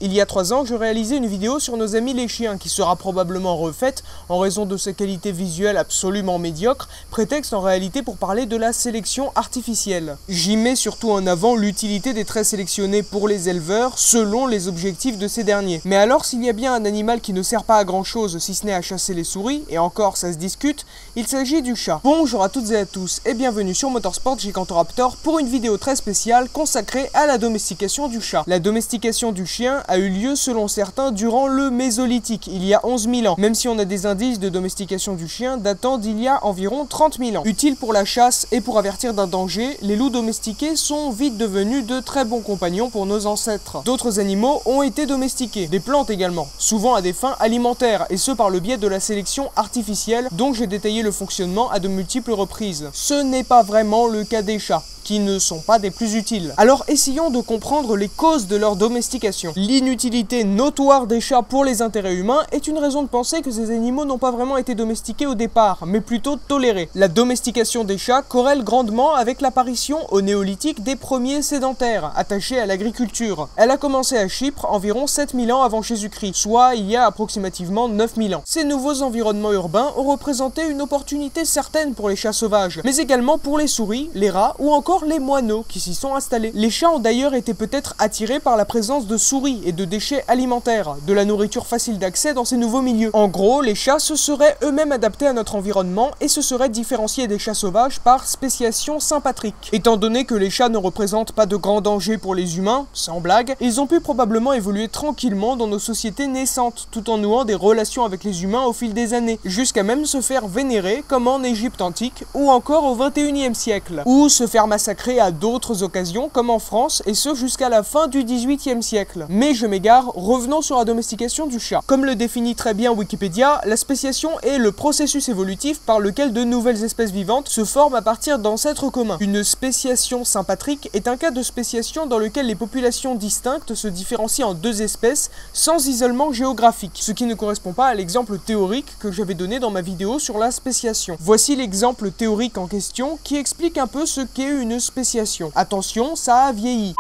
Il y a 3 ans, je réalisais une vidéo sur nos amis les chiens qui sera probablement refaite en raison de sa qualité visuelle absolument médiocre, prétexte en réalité pour parler de la sélection artificielle. J'y mets surtout en avant l'utilité des traits sélectionnés pour les éleveurs selon les objectifs de ces derniers. Mais alors s'il y a bien un animal qui ne sert pas à grand chose si ce n'est à chasser les souris, et encore ça se discute, il s'agit du chat. Bonjour à toutes et à tous et bienvenue sur Motorsport Gigantoraptor pour une vidéo très spéciale consacrée à la domestication du chat. La domestication du chien a eu lieu selon certains durant le Mésolithique, il y a 11 000 ans, même si on a des indices de domestication du chien datant d'il y a environ 30 000 ans. Utiles pour la chasse et pour avertir d'un danger, les loups domestiqués sont vite devenus de très bons compagnons pour nos ancêtres. D'autres animaux ont été domestiqués, des plantes également, souvent à des fins alimentaires, et ce par le biais de la sélection artificielle dont j'ai détaillé le fonctionnement à de multiples reprises. Ce n'est pas vraiment le cas des chats, qui ne sont pas des plus utiles. Alors essayons de comprendre les causes de leur domestication. L'inutilité notoire des chats pour les intérêts humains est une raison de penser que ces animaux n'ont pas vraiment été domestiqués au départ, mais plutôt tolérés. La domestication des chats corrèle grandement avec l'apparition au néolithique des premiers sédentaires, attachés à l'agriculture. Elle a commencé à Chypre environ 7000 ans avant Jésus-Christ, soit il y a approximativement 9000 ans. Ces nouveaux environnements urbains ont représenté une opportunité certaine pour les chats sauvages, mais également pour les souris, les rats ou encore les moineaux qui s'y sont installés. Les chats ont d'ailleurs été peut-être attirés par la présence de souris et de déchets alimentaires, de la nourriture facile d'accès dans ces nouveaux milieux. En gros, les chats se seraient eux-mêmes adaptés à notre environnement et se seraient différenciés des chats sauvages par spéciation sympatrique. Étant donné que les chats ne représentent pas de grands dangers pour les humains, sans blague, ils ont pu probablement évoluer tranquillement dans nos sociétés naissantes, tout en nouant des relations avec les humains au fil des années, jusqu'à même se faire vénérer comme en Égypte antique ou encore au 21e siècle, ou se faire massacrer à d'autres occasions comme en France et ce jusqu'à la fin du 18e siècle. Mais je m'égare, revenons sur la domestication du chat. Comme le définit très bien Wikipédia, la spéciation est le processus évolutif par lequel de nouvelles espèces vivantes se forment à partir d'ancêtres communs. Une spéciation sympatrique est un cas de spéciation dans lequel les populations distinctes se différencient en deux espèces sans isolement géographique, ce qui ne correspond pas à l'exemple théorique que j'avais donné dans ma vidéo sur la spéciation. Voici l'exemple théorique en question qui explique un peu ce qu'est une spéciation. Attention, ça a vieilli.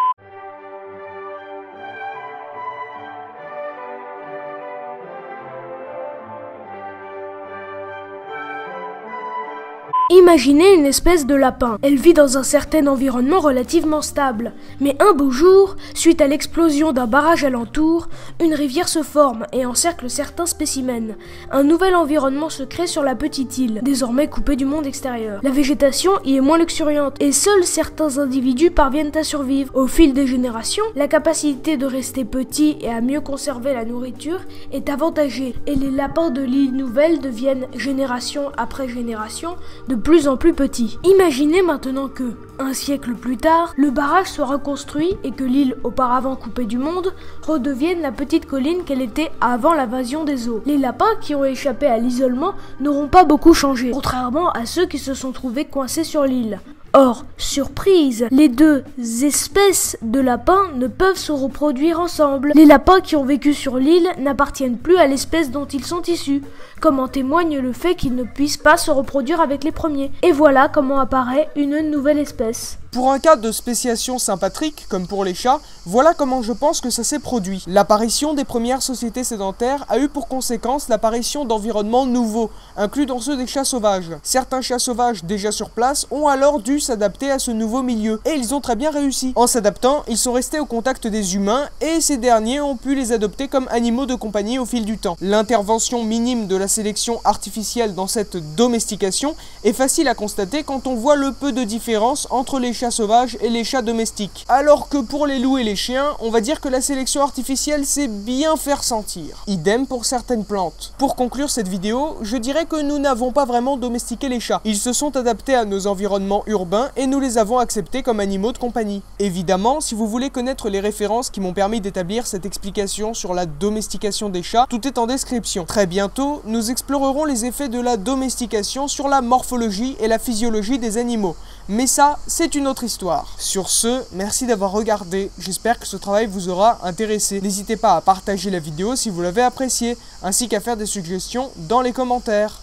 Imaginez une espèce de lapin. Elle vit dans un certain environnement relativement stable. Mais un beau jour, suite à l'explosion d'un barrage alentour, une rivière se forme et encercle certains spécimens. Un nouvel environnement se crée sur la petite île, désormais coupée du monde extérieur. La végétation y est moins luxuriante et seuls certains individus parviennent à survivre. Au fil des générations, la capacité de rester petit et à mieux conserver la nourriture est avantagée et les lapins de l'île nouvelle deviennent, génération après génération, de plus en plus petit. Imaginez maintenant que, un siècle plus tard, le barrage soit reconstruit et que l'île auparavant coupée du monde redevienne la petite colline qu'elle était avant l'invasion des eaux. Les lapins qui ont échappé à l'isolement n'auront pas beaucoup changé, contrairement à ceux qui se sont trouvés coincés sur l'île. Or, surprise, les deux espèces de lapins ne peuvent se reproduire ensemble. Les lapins qui ont vécu sur l'île n'appartiennent plus à l'espèce dont ils sont issus, comme en témoigne le fait qu'ils ne puissent pas se reproduire avec les premiers. Et voilà comment apparaît une nouvelle espèce. Pour un cas de spéciation sympatrique, comme pour les chats, voilà comment je pense que ça s'est produit. L'apparition des premières sociétés sédentaires a eu pour conséquence l'apparition d'environnements nouveaux, inclus dans ceux des chats sauvages. Certains chats sauvages déjà sur place ont alors dû s'adapter à ce nouveau milieu, et ils ont très bien réussi. En s'adaptant, ils sont restés au contact des humains, et ces derniers ont pu les adopter comme animaux de compagnie au fil du temps. L'intervention minime de la sélection artificielle dans cette domestication est facile à constater quand on voit le peu de différence entre les chats sauvages et les chats domestiques. Alors que pour les loups et les chiens, on va dire que la sélection artificielle sait bien faire sentir. Idem pour certaines plantes. Pour conclure cette vidéo, je dirais que nous n'avons pas vraiment domestiqué les chats. Ils se sont adaptés à nos environnements urbains et nous les avons acceptés comme animaux de compagnie. Évidemment, si vous voulez connaître les références qui m'ont permis d'établir cette explication sur la domestication des chats, tout est en description. Très bientôt, nous explorerons les effets de la domestication sur la morphologie et la physiologie des animaux. Mais ça, c'est une autre histoire. Sur ce, merci d'avoir regardé, j'espère que ce travail vous aura intéressé. N'hésitez pas à partager la vidéo si vous l'avez appréciée, ainsi qu'à faire des suggestions dans les commentaires.